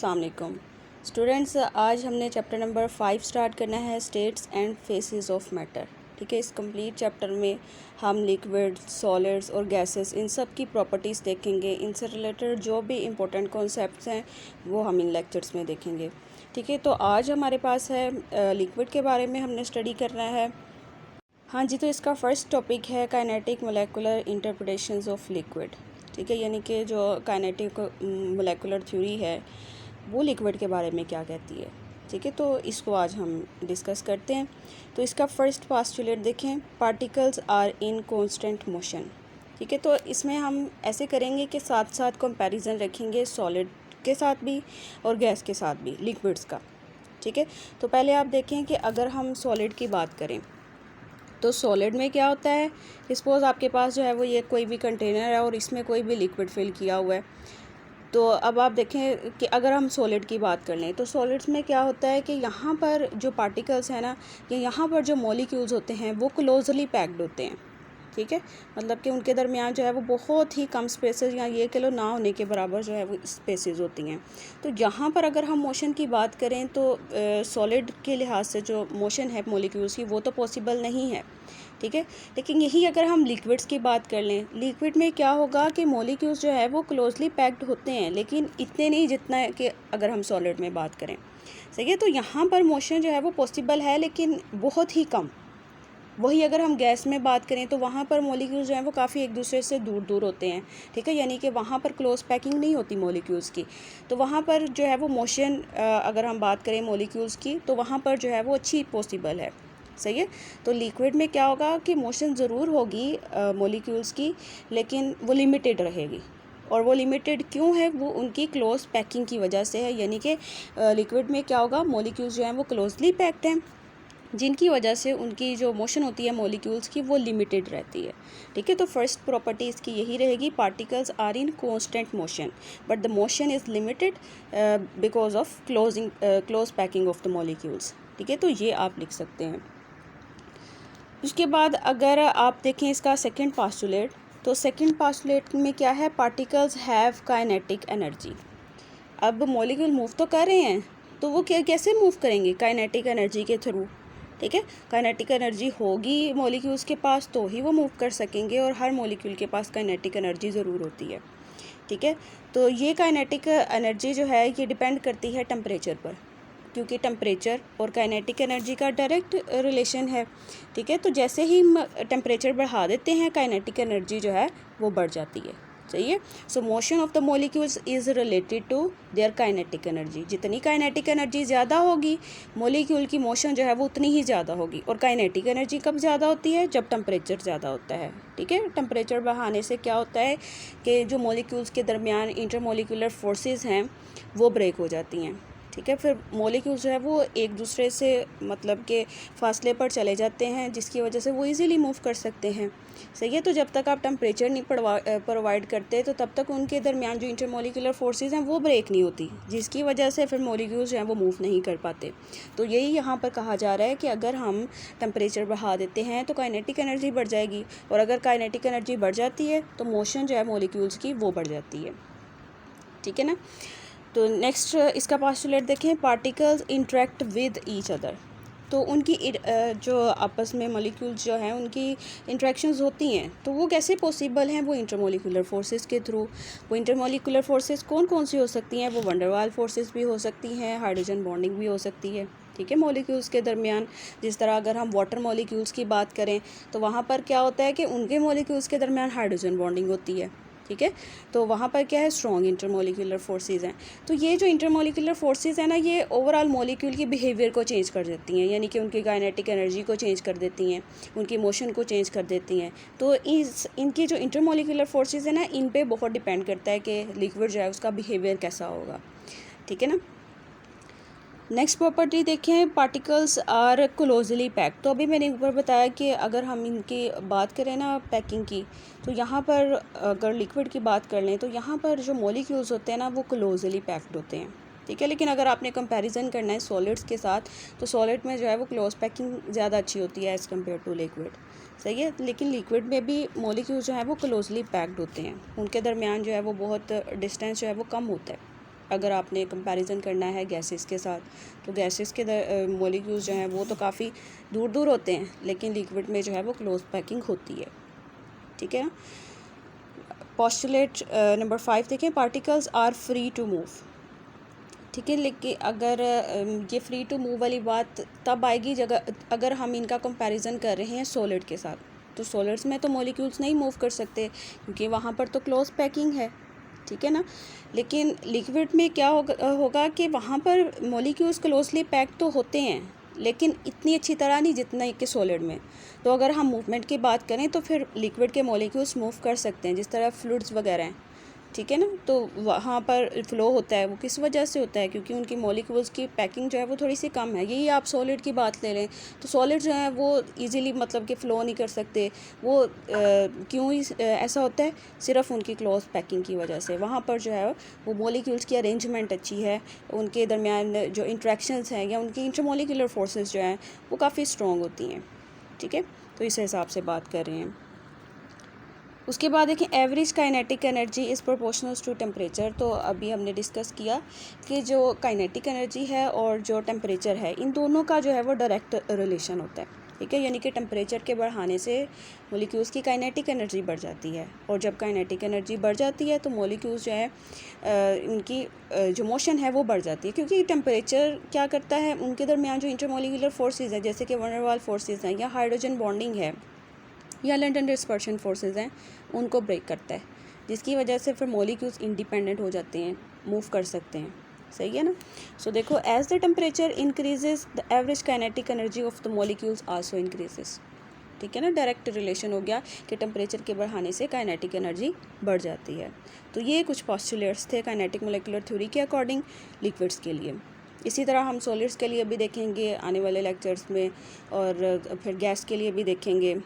अस्सलाम वालेकुम स्टूडेंट्स। आज हमने चैप्टर नंबर 5 स्टार्ट करना है, states and faces of matter. ठीक है, इस कंप्लीट चैप्टर में हम लिक्विड, सॉलिड्स और गैसेस इन सब की प्रॉपर्टीज़ देखेंगे। इनसे रिलेटेड जो भी इम्पोर्टेंट कॉन्सेप्ट्स हैं वो हम इन लेक्चर्स में देखेंगे। ठीक है, तो आज हमारे पास है लिक्विड के बारे में हमने स्टडी करना है। हाँ जी, तो इसका फ़र्स्ट टॉपिक है kinetic molecular interpretations of liquid. ठीक है, यानी कि जो काइनेटिक मोलेकुलर थ्योरी है वो लिक्विड के बारे में क्या कहती है। ठीक है, तो इसको आज हम डिस्कस करते हैं। तो इसका फ़र्स्ट पास्टुलेट देखें, particles are in constant motion. ठीक है, तो इसमें हम ऐसे करेंगे कि साथ साथ कंपैरिजन रखेंगे सॉलिड के साथ भी और गैस के साथ भी, लिक्विड्स का। ठीक है, तो पहले आप देखें कि अगर हम सॉलिड की बात करें तो सॉलिड में क्या होता है। सपोज़ आपके पास जो है वो ये कोई भी कंटेनर है और इसमें कोई भी लिक्विड फिल किया हुआ है। तो अब आप देखें कि अगर हम सॉलिड की बात कर लें तो सॉलिड्स में क्या होता है कि यहाँ पर जो पार्टिकल्स हैं ना, या यहाँ पर जो मॉलिक्यूल्स होते हैं वो क्लोजली पैक्ड होते हैं। ठीक है, मतलब कि उनके दरमियान जो है वो बहुत ही कम स्पेसेस या ये कह लो ना होने के बराबर जो है वो स्पेसेस होती हैं। तो यहाँ पर अगर हम मोशन की बात करें तो सॉलिड के लिहाज से जो मोशन है मॉलिक्यूल्स की वो तो पॉसिबल नहीं है। ठीक है, लेकिन यही अगर हम लिक्विड्स की बात कर लें, लिक्विड में क्या होगा कि मॉलिक्यूल्स जो है वो क्लोजली पैक्ड होते हैं, लेकिन इतने नहीं जितना है कि अगर हम सॉलिड में बात करें। सही है, तो यहाँ पर मोशन जो है वो पॉसिबल है लेकिन बहुत ही कम। वही अगर हम गैस में बात करें तो वहाँ पर मॉलिक्यूल्स जो हैं वो काफ़ी एक दूसरे से दूर दूर होते हैं। ठीक है, यानी कि वहाँ पर क्लोज पैकिंग नहीं होती मॉलिक्यूल्स की, तो वहाँ पर जो है वो मोशन अगर हम बात करें मॉलिक्यूल्स की तो वहाँ पर जो है वो अच्छी पॉसिबल है। सही है, तो लिक्विड में क्या होगा कि मोशन ज़रूर होगी मॉलिक्यूल्स की, लेकिन वो लिमिटेड रहेगी। और वो लिमिटेड क्यों है? वो उनकी क्लोज पैकिंग की वजह से है। यानी कि लिक्विड में क्या होगा, मॉलिक्यूल्स जो हैं वो क्लोजली पैक्ड हैं, जिनकी वजह से उनकी जो मोशन होती है मॉलिक्यूल्स की वो लिमिटेड रहती है। ठीक है, तो फर्स्ट प्रॉपर्टी इसकी यही रहेगी, particles are in constant motion but the motion is limited because of close packing of the molecules. ठीक है, तो ये आप लिख सकते हैं। उसके बाद अगर आप देखें इसका सेकंड पास्टुलेट, तो सेकंड पास्टुलेट में क्या है, पार्टिकल्स हैव काइनेटिक एनर्जी। अब मॉलिक्यूल मूव तो कर रहे हैं तो वो कैसे मूव करेंगे? काइनेटिक एनर्जी के थ्रू। ठीक है, काइनेटिक एनर्जी होगी मॉलिक्यूल्स के पास तो ही वो मूव कर सकेंगे, और हर मॉलिक्यूल के पास काइनेटिक एनर्जी ज़रूर होती है। ठीक है, तो ये काइनेटिक एनर्जी जो है ये डिपेंड करती है टेम्परेचर पर, क्योंकि टेम्परेचर और काइनेटिक एनर्जी का डायरेक्ट रिलेशन है। ठीक है, तो जैसे ही हम टेम्परेचर बढ़ा देते हैं काइनेटिक एनर्जी जो है वो बढ़ जाती है। सही है, so motion of the molecules is related to their kinetic energy. जितनी काइनेटिक एनर्जी ज़्यादा होगी मॉलिक्यूल की मोशन जो है वो उतनी ही ज़्यादा होगी। और काइनेटिक एनर्जी कब ज़्यादा होती है? जब टेम्परेचर ज़्यादा होता है। ठीक है, टेम्परेचर बढ़ाने से क्या होता है कि जो मॉलिक्यूल्स के दरमियान इंटरमॉलिक्यूलर फोर्सेस हैं वो ब्रेक हो जाती हैं। ठीक है, फिर मॉलिक्यूल्स जो है वो एक दूसरे से मतलब के फासले पर चले जाते हैं, जिसकी वजह से वो इजीली मूव कर सकते हैं। सही है, तो जब तक आप टेम्परेचर नहीं प्रोवाइड करते तो तब तक उनके दरमियान जो इंटरमॉलिक्यूलर फोर्सेस हैं वो ब्रेक नहीं होती, जिसकी वजह से फिर मॉलिक्यूल्स जो हैं वो मूव नहीं कर पाते। तो यही यहाँ पर कहा जा रहा है कि अगर हम टेम्परेचर बढ़ा देते हैं तो काइनेटिक एनर्जी बढ़ जाएगी, और अगर काइनेटिक एनर्जी बढ़ जाती है तो मोशन जो है मॉलिक्यूल्स की वो बढ़ जाती है। ठीक है ना, तो नेक्स्ट इसका पास्टुलेट देखें, particles interact with each other. तो उनकी जो आपस में मॉलिक्यूल्स जो हैं उनकी इंटरेक्शंस होती हैं, तो वो कैसे पॉसिबल हैं? वो इंटरमॉलिक्यूलर फोर्सेस के थ्रू। वो इंटरमॉलिक्यूलर फोर्सेस कौन कौन सी हो सकती हैं? वो वंडरवाल फोर्सेस भी हो सकती हैं, हाइड्रोजन बॉन्डिंग भी हो सकती है। ठीक है, मॉलिक्यूल्स के दरमियान, जिस तरह अगर हम वाटर मॉलिक्यूल्स की बात करें तो वहाँ पर क्या होता है कि उनके मॉलिक्यूल्स के दरमियान हाइड्रोजन बॉन्डिंग होती है। ठीक है, तो वहाँ पर क्या है, स्ट्रॉन्ग इंटरमॉलिक्यूलर फोर्सेस हैं। तो ये जो इंटरमॉलिक्यूलर फोर्सेस हैं ना, ये ओवरऑल मॉलिक्यूल की बिहेवियर को चेंज कर देती हैं, यानी कि उनकी काइनेटिक एनर्जी को चेंज कर देती हैं, उनकी मोशन को चेंज कर देती हैं। तो इनकी जो इंटरमॉलिक्यूलर फोर्सेस हैं ना, इन पे बहुत डिपेंड करता है कि लिक्विड जो है उसका बिहेवियर कैसा होगा। ठीक है ना, नेक्स्ट प्रॉपर्टी देखें, पार्टिकल्स आर क्लोजली पैक्ड। तो अभी मैंने ऊपर बताया कि अगर हम इनकी बात करें ना पैकिंग की, तो यहाँ पर अगर लिक्विड की बात कर लें तो यहाँ पर जो मॉलिक्यूल्स होते हैं ना वो क्लोजली पैक्ड होते हैं। ठीक है, लेकिन अगर आपने कंपैरिजन करना है सॉलिड्स के साथ तो सॉलिड में जो है वो क्लोज पैकिंग ज़्यादा अच्छी होती है एज़ कम्पेयर टू लिक्विड। सही है, लेकिन लिक्विड में भी मॉलिक्यूल्स जो है वो क्लोजली पैक्ड होते हैं, उनके दरमियान जो है वो बहुत डिस्टेंस जो है वो कम होता है। अगर आपने कंपैरिजन करना है गैसेस के साथ, तो गैसेस के मॉलिक्यूल्स जो हैं वो तो काफ़ी दूर दूर होते हैं, लेकिन लिक्विड में जो है वो क्लोज पैकिंग होती है। ठीक है। पोस्टुलेट नंबर 5 देखें, particles are free to move. ठीक है, लेकिन अगर ये फ्री टू मूव वाली बात तब आएगी अगर हम इनका कंपैरिजन कर रहे हैं सॉलिड के साथ। तो सॉलिड्स में तो मॉलिक्यूल्स नहीं मूव कर सकते क्योंकि वहाँ पर तो क्लोज पैकिंग है। ठीक है ना। लेकिन लिक्विड में क्या होगा कि वहाँ पर मॉलिक्यूल्स क्लोजली पैक तो होते हैं, लेकिन इतनी अच्छी तरह नहीं जितना कि सॉलिड में। तो अगर हम मूवमेंट की बात करें तो फिर लिक्विड के मॉलिक्यूल्स मूव कर सकते हैं, जिस तरह फ्लूइड्स वगैरह हैं। ठीक है ना। तो वहाँ पर फ़्लो होता है, वो किस वजह से होता है? क्योंकि उनकी मॉलिक्यूल्स की पैकिंग जो है वो थोड़ी सी कम है। यही आप सॉलिड की बात ले लें तो सॉलिड जो है वो इजीली मतलब कि फ़्लो नहीं कर सकते। वो क्यों ऐसा होता है? सिर्फ उनकी क्लोज पैकिंग की वजह से। वहाँ पर जो है वो मॉलिक्यूल्स की अरेंजमेंट अच्छी है, उनके दरमियान जो इंट्रैक्शंस हैं या उनकी इंटरमॉलिक्यूलर फोर्सेस जो हैं वो काफ़ी स्ट्रॉन्ग होती हैं। ठीक है, तो इस हिसाब से बात कर रहे हैं। उसके बाद देखिए, average kinetic energy is proportional to temperature. तो अभी हमने डिस्कस किया कि जो काइनेटिक एनर्जी है और जो टेम्परेचर है, इन दोनों का जो है वो डायरेक्ट रिलेशन होता है। ठीक है, यानी कि टेम्परेचर के बढ़ाने से मॉलिक्यूल्स की काइनेटिक एनर्जी बढ़ जाती है, और जब काइनेटिक एनर्जी बढ़ जाती है तो मॉलिक्यूल्स जो है उनकी जो मोशन है वो बढ़ जाती है। क्योंकि टेम्परेचर क्या करता है, उनके दरमियान जो इंटरमॉलिक्यूलर फोर्सेज हैं, जैसे कि वन डेर वाल्स फोर्सेज हैं या हाइड्रोजन बॉन्डिंग है या लैंटन डिस्पर्शन फोर्सेस हैं, उनको ब्रेक करता है, जिसकी वजह से फिर मॉलिक्यूल्स इंडिपेंडेंट हो जाते हैं, मूव कर सकते हैं। सही है ना। सो देखो, as the temperature increases the average kinetic energy of the molecules also increases. ठीक है ना, डायरेक्ट रिलेशन हो गया कि टेम्परेचर के बढ़ाने से काइनेटिक एनर्जी बढ़ जाती है। तो ये कुछ पोस्टुलेट्स थे काइनेटिक मोलिकुलर थ्योरी के अकॉर्डिंग लिक्विड्स के लिए। इसी तरह हम सॉलिड्स के लिए भी देखेंगे आने वाले लेक्चर्स में, और फिर गैस के लिए भी देखेंगे।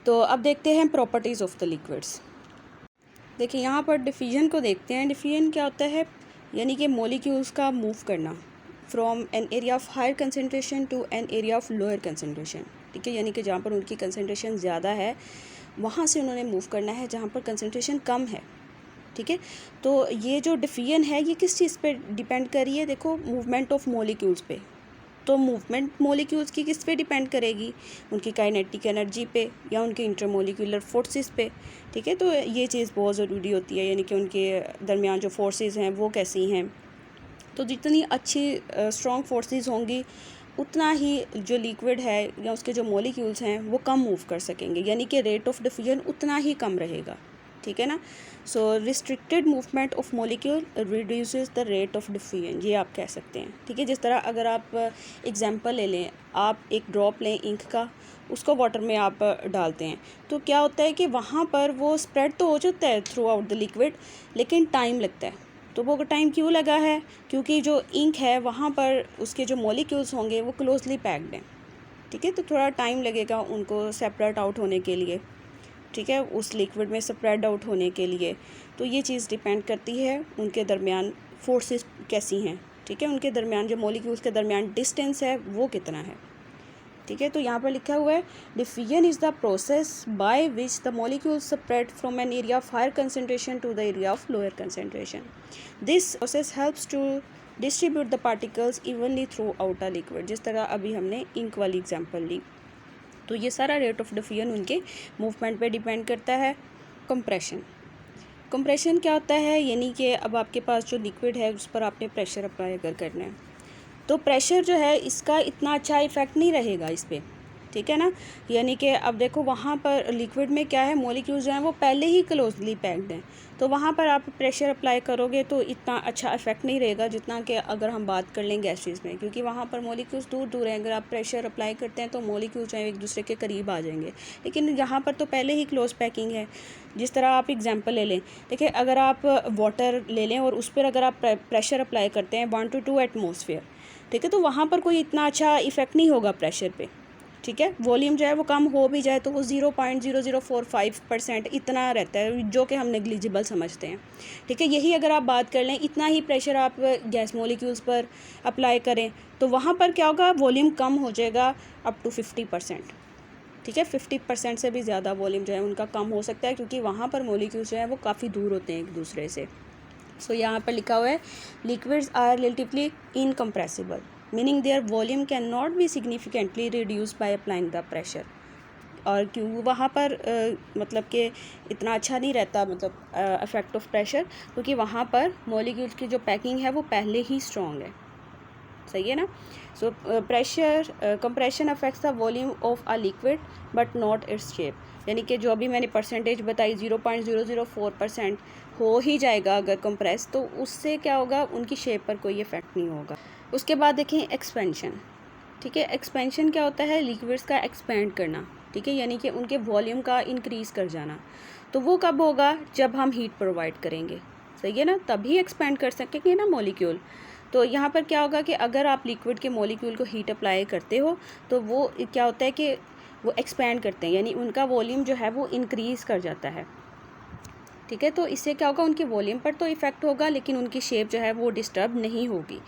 तो अब देखते हैं प्रॉपर्टीज़ ऑफ द लिक्विड्स। देखिए यहाँ पर डिफिजन को देखते हैं। डिफिजन क्या होता है? यानी कि मॉलिक्यूल्स का मूव करना from an area of higher concentration to an area of lower concentration. ठीक है, यानी कि जहाँ पर उनकी कंसनट्रेशन ज़्यादा है वहाँ से उन्होंने मूव करना है जहाँ पर कंसनट्रेशन कम है। ठीक है, तो ये जो डिफिजन है ये किस चीज़ पे डिपेंड कर रही है? देखो, मूवमेंट ऑफ मॉलिक्यूल्स पे। तो मूवमेंट मॉलिक्यूल्स की किस पे डिपेंड करेगी? उनकी काइनेटिक एनर्जी पे या उनके इंटरमॉलिक्यूलर फोर्सेस पे। ठीक है, तो ये चीज़ बहुत ज़रूरी होती है, यानी कि उनके दरमियान जो फोर्सेस हैं वो कैसी हैं। तो जितनी अच्छी स्ट्रॉन्ग फोर्सेस होंगी उतना ही जो लिक्विड है या उसके जो मॉलिक्यूल्स हैं वो कम मूव कर सकेंगे, यानी कि रेट ऑफ डिफ्यूजन उतना ही कम रहेगा। ठीक है ना। So restricted movement of molecule reduces the rate of diffusion, ये आप कह सकते हैं। ठीक है, जिस तरह अगर आप एग्जांपल ले लें, आप एक ड्रॉप लें इंक का, उसको वाटर में आप डालते हैं, तो क्या होता है कि वहाँ पर वो स्प्रेड तो हो जाता है थ्रू आउट द लिक्विड, लेकिन टाइम लगता है। तो वो टाइम क्यों लगा है? क्योंकि जो इंक है वहाँ पर उसके जो मॉलिक्यूल्स होंगे वो क्लोजली पैक्ड हैं। ठीक है, तो थोड़ा टाइम लगेगा उनको सेपरेट आउट होने के लिए। ठीक है, उस लिक्विड में स्प्रेड आउट होने के लिए। तो ये चीज़ डिपेंड करती है उनके दरमियान फोर्सेस कैसी हैं। ठीक है, उनके दरमियान जो मॉलिक्यूल्स के दरमियान डिस्टेंस है वो कितना है। ठीक है, तो यहाँ पर लिखा हुआ है diffusion is the process by which the molecules spread from an area of higher concentration to the area of lower concentration. This process helps to distribute the particles evenly throughout a liquid. जिस तरह अभी हमने ink वाली example ली, तो ये सारा rate of diffusion उनके movement पे डिपेंड करता है। कंप्रेशन क्या होता है? यानी कि अब आपके पास जो लिक्विड है उस पर आपने प्रेशर अप्लाई अगर करना है, तो प्रेशर जो है इसका इतना अच्छा इफ़ेक्ट नहीं रहेगा इस पर। ठीक है ना, यानी कि अब देखो वहाँ पर लिक्विड में क्या है, मॉलिक्यूल्स जो हैं वो पहले ही क्लोजली पैक्ड हैं, तो वहाँ पर आप प्रेशर अप्लाई करोगे तो इतना अच्छा इफेक्ट नहीं रहेगा जितना कि अगर हम बात कर लें गैसेस में, क्योंकि वहाँ पर मॉलिक्यूल्स दूर दूर हैं। अगर आप प्रेशर अप्लाई करते हैं तो मॉलिक्यूल्स जो हैं एक दूसरे के करीब आ जाएंगे, लेकिन यहाँ पर तो पहले ही क्लोज पैकिंग है। जिस तरह आप एग्जांपल ले लें, देखिए अगर आप वाटर ले लें और उस पर अगर आप प्रेशर अप्लाई करते हैं 1 to 2 एटमॉस्फेयर, ठीक है, तो वहाँ पर कोई इतना अच्छा इफेक्ट नहीं होगा प्रेशर पे। ठीक है, वॉल्यूम जो है वो कम हो भी जाए तो वो 0.0045% इतना रहता है, जो कि हम नेग्लिजिबल समझते हैं। ठीक है, यही अगर आप बात कर लें, इतना ही प्रेशर आप गैस मॉलिक्यूल्स पर अप्लाई करें तो वहाँ पर क्या होगा, वॉल्यूम कम हो जाएगा अप टू 50%। ठीक है, 50% से भी ज़्यादा वॉल्यूम जो है उनका कम हो सकता है, क्योंकि वहाँ पर मॉलिक्यूल्स जो है वो काफ़ी दूर होते हैं एक दूसरे से। सो यहाँ पर लिखा हुआ है liquids are relatively incompressible, meaning their volume can not be significantly reduce by applying the pressure. और क्यों वहाँ पर मतलब कि इतना अच्छा नहीं रहता, मतलब इफेक्ट ऑफ प्रेशर, क्योंकि वहाँ पर मॉलिक्यूल्स की जो पैकिंग है वो पहले ही स्ट्रॉन्ग है। सही है ना। So pressure compression affects the volume of a liquid but not its shape, यानी कि जो अभी मैंने परसेंटेज बताई 0.004% हो ही जाएगा अगर कंप्रेस, तो उससे क्या होगा, उनकी शेप पर कोई इफेक्ट नहीं होगा। उसके बाद देखें एक्सपेंशन। ठीक है, एक्सपेंशन क्या होता है, लिक्विड्स का एक्सपेंड करना। ठीक है, यानी कि उनके वॉल्यूम का इंक्रीज़ कर जाना। तो वो कब होगा, जब हम हीट प्रोवाइड करेंगे। सही है ना, तभी एक्सपेंड कर सकेंगे ना मॉलिक्यूल। तो यहाँ पर क्या होगा कि अगर आप लिक्विड के मॉलिक्यूल को हीट अप्लाई करते हो तो वो क्या होता है कि वो एक्सपेंड करते हैं, यानी उनका वॉल्यूम जो है वो इंक्रीज़ कर जाता है। ठीक है, तो इससे क्या होगा, उनके वॉल्यूम पर तो इफ़ेक्ट होगा लेकिन उनकी शेप जो है वो डिस्टर्ब नहीं होगी।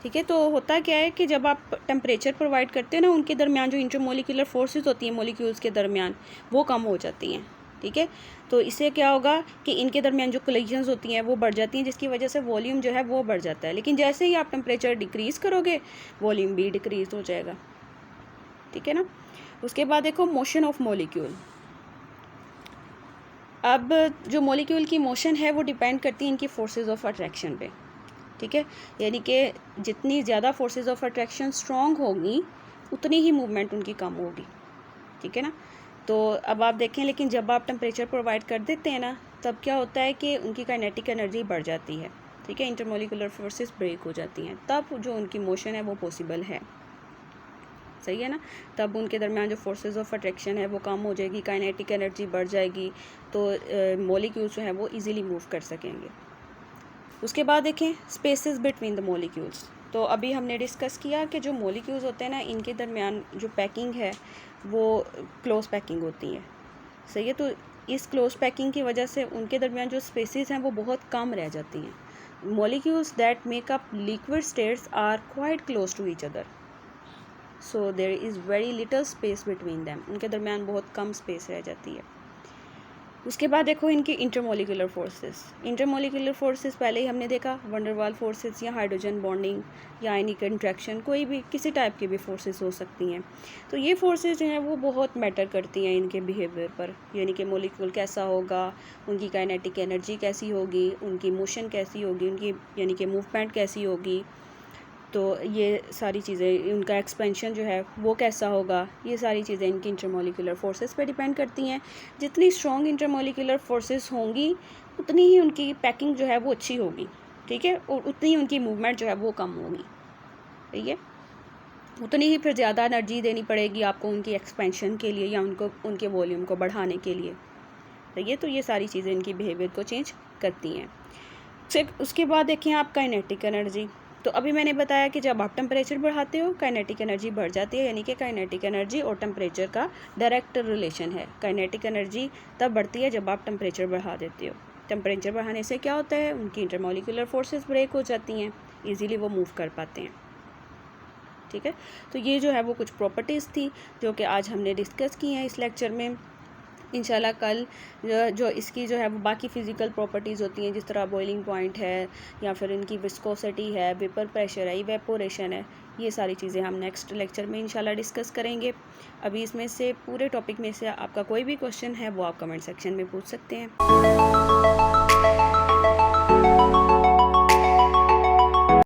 ठीक है, तो होता क्या है कि जब आप टेम्परेचर प्रोवाइड करते हैं ना, उनके दरमियान जो इंटरमोलिकुलर फोर्सेस होती हैं मॉलिक्यूल्स के दरमियान, वो कम हो जाती हैं। ठीक है, तो इससे क्या होगा कि इनके दरमियान जो कोलिजन्स होती हैं वो बढ़ जाती हैं, जिसकी वजह से वॉल्यूम जो है वो बढ़ जाता है। लेकिन जैसे ही आप टेम्परेचर डिक्रीज़ करोगे वॉल्यूम भी डिक्रीज़ हो जाएगा। ठीक है ना। उसके बाद देखो मोशन ऑफ मॉलिक्यूल। अब जो मॉलिक्यूल की मोशन है वो डिपेंड करती है इनकी फोर्सेस ऑफ अट्रैक्शन पे। ठीक है, यानी कि जितनी ज़्यादा फोर्सेस ऑफ अट्रैक्शन स्ट्रॉन्ग होंगी उतनी ही मूवमेंट उनकी कम होगी। ठीक है ना। तो अब आप देखें, लेकिन जब आप टेम्परेचर प्रोवाइड कर देते हैं ना, तब क्या होता है कि उनकी काइनेटिक एनर्जी बढ़ जाती है। ठीक है, इंटरमोलिकुलर फोर्सेस ब्रेक हो जाती हैं, तब जो उनकी मोशन है वो पॉसिबल है। सही है ना, तब उनके दरमियान जो फोर्सेस ऑफ अट्रैक्शन है वो कम हो जाएगी, काइनेटिक एनर्जी बढ़ जाएगी, तो मॉलिक्यूल्स जो हैं वो इजीली मूव कर सकेंगे। उसके बाद देखें स्पेसेस बिटवीन द मॉलिक्यूल्स। तो अभी हमने डिस्कस किया कि जो मॉलिक्यूल्स होते हैं ना, इनके दरमियान जो पैकिंग है वो क्लोज पैकिंग होती है। सही है, तो इस क्लोज पैकिंग की वजह से उनके दरमियान जो स्पेसेस हैं वो बहुत कम रह जाती हैं। Molecules that make up liquid states are quite close to each other, so there is very little space between them, उनके दरमियान बहुत कम स्पेस रह जाती है। उसके बाद देखो इनकी इंटरमोलिकुलर फोर्सेस। इंटरमोलिकुलर फोर्सेस पहले ही हमने देखा, वंडरवाल फोर्सेस या हाइड्रोजन बॉन्डिंग या आयनिक इंट्रैक्शन, कोई भी किसी टाइप की भी फोर्सेस हो सकती हैं। तो ये फोर्सेस जो हैं वो बहुत मैटर करती हैं इनके बिहेवियर पर, यानी कि मॉलिक्यूल कैसा होगा, उनकी काइनेटिक एनर्जी कैसी होगी, उनकी मोशन कैसी होगी, उनकी यानी कि मूवमेंट कैसी होगी। तो ये सारी चीज़ें, उनका एक्सपेंशन जो है वो कैसा होगा, ये सारी चीज़ें इनकी इंटरमोलिकुलर फोर्सेस पे डिपेंड करती हैं। जितनी स्ट्रॉन्ग इंटरमोलिकुलर फोर्सेस होंगी उतनी ही उनकी पैकिंग जो है वो अच्छी होगी। ठीक है, और उतनी ही उनकी मूवमेंट जो है वो कम होगी। ठीक है, उतनी ही फिर ज़्यादा एनर्जी देनी पड़ेगी आपको उनकी एक्सपेंशन के लिए या उनको उनके वॉल्यूम को बढ़ाने के लिए। ठीक है, तो ये सारी चीज़ें इनकी बिहेवियर को चेंज करती हैं। उसके बाद देखें आप काइनेटिक एनर्जी। तो अभी मैंने बताया कि जब आप टेम्परेचर बढ़ाते हो काइनेटिक एनर्जी बढ़ जाती है, यानी कि काइनेटिक एनर्जी और टेम्परेचर का डायरेक्ट रिलेशन है। काइनेटिक एनर्जी तब बढ़ती है जब आप टेम्परेचर बढ़ा देते हो। टेम्परेचर बढ़ाने से क्या होता है, उनकी इंटरमोलिकुलर फोर्सेस ब्रेक हो जाती हैं, इजीली वो मूव कर पाते हैं। ठीक है, तो ये जो है वो कुछ प्रॉपर्टीज़ थी जो कि आज हमने डिस्कस की हैं इस लेक्चर में। इंशाल्लाह कल जो इसकी जो है वो बाकी फ़िज़िकल प्रॉपर्टीज़ होती हैं, जिस तरह बॉइलिंग पॉइंट है या फिर इनकी विस्कोसिटी है, वेपर प्रेशर है, इवेपोरेशन है, ये सारी चीज़ें हम नेक्स्ट लेक्चर में इंशाल्लाह डिस्कस करेंगे। अभी इसमें से पूरे टॉपिक में से आपका कोई भी क्वेश्चन है वो आप कमेंट सेक्शन में पूछ सकते हैं।